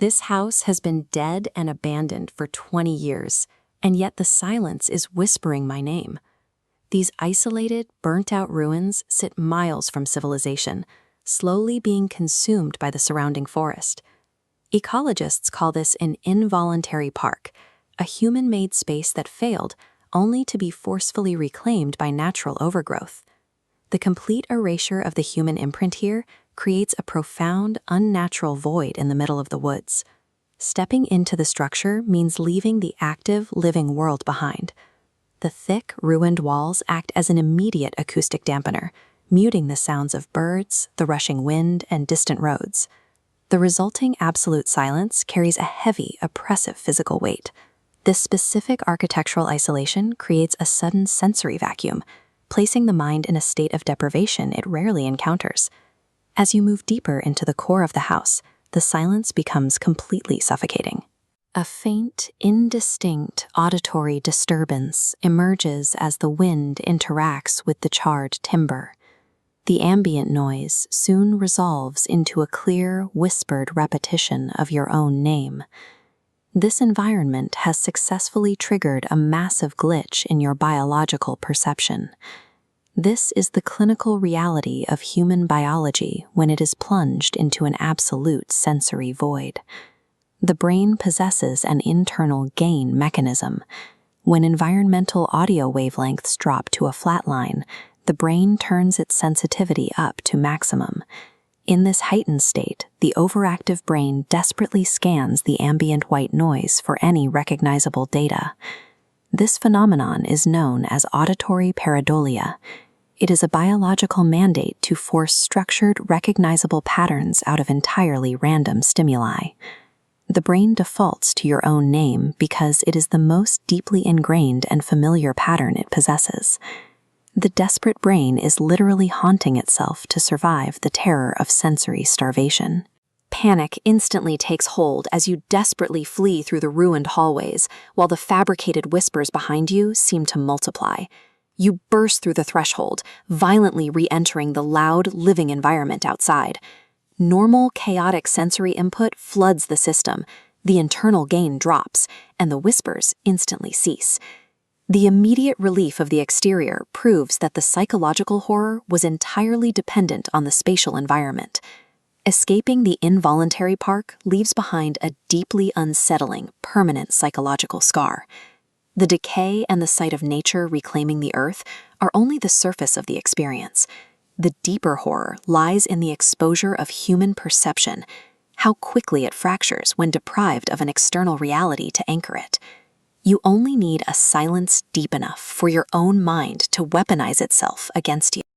This house has been dead and abandoned for 20 years, and yet the silence is whispering my name. These isolated, burnt-out ruins sit miles from civilization, slowly being consumed by the surrounding forest. Ecologists call this an involuntary park, a human-made space that failed only to be forcefully reclaimed by natural overgrowth. The complete erasure of the human imprint here creates a profound, unnatural void in the middle of the woods. Stepping into the structure means leaving the active, living world behind. The thick, ruined walls act as an immediate acoustic dampener, muting the sounds of birds, the rushing wind, and distant roads. The resulting absolute silence carries a heavy, oppressive physical weight. This specific architectural isolation creates a sudden sensory vacuum, placing the mind in a state of deprivation it rarely encounters. As you move deeper into the core of the house, the silence becomes completely suffocating. A faint, indistinct auditory disturbance emerges as the wind interacts with the charred timber. The ambient noise soon resolves into a clear, whispered repetition of your own name. This environment has successfully triggered a massive glitch in your biological perception. This is the clinical reality of human biology when it is plunged into an absolute sensory void. The brain possesses an internal gain mechanism. When environmental audio wavelengths drop to a flat line, the brain turns its sensitivity up to maximum. In this heightened state, the overactive brain desperately scans the ambient white noise for any recognizable data. This phenomenon is known as auditory pareidolia. It is a biological mandate to force structured, recognizable patterns out of entirely random stimuli. The brain defaults to your own name because it is the most deeply ingrained and familiar pattern it possesses. The desperate brain is literally haunting itself to survive the terror of sensory starvation. Panic instantly takes hold as you desperately flee through the ruined hallways, while the fabricated whispers behind you seem to multiply. You burst through the threshold, violently re-entering the loud, living environment outside. Normal, chaotic sensory input floods the system, the internal gain drops, and the whispers instantly cease. The immediate relief of the exterior proves that the psychological horror was entirely dependent on the spatial environment. Escaping the involuntary park leaves behind a deeply unsettling, permanent psychological scar. The decay and the sight of nature reclaiming the earth are only the surface of the experience. The deeper horror lies in the exposure of human perception, how quickly it fractures when deprived of an external reality to anchor it. You only need a silence deep enough for your own mind to weaponize itself against you.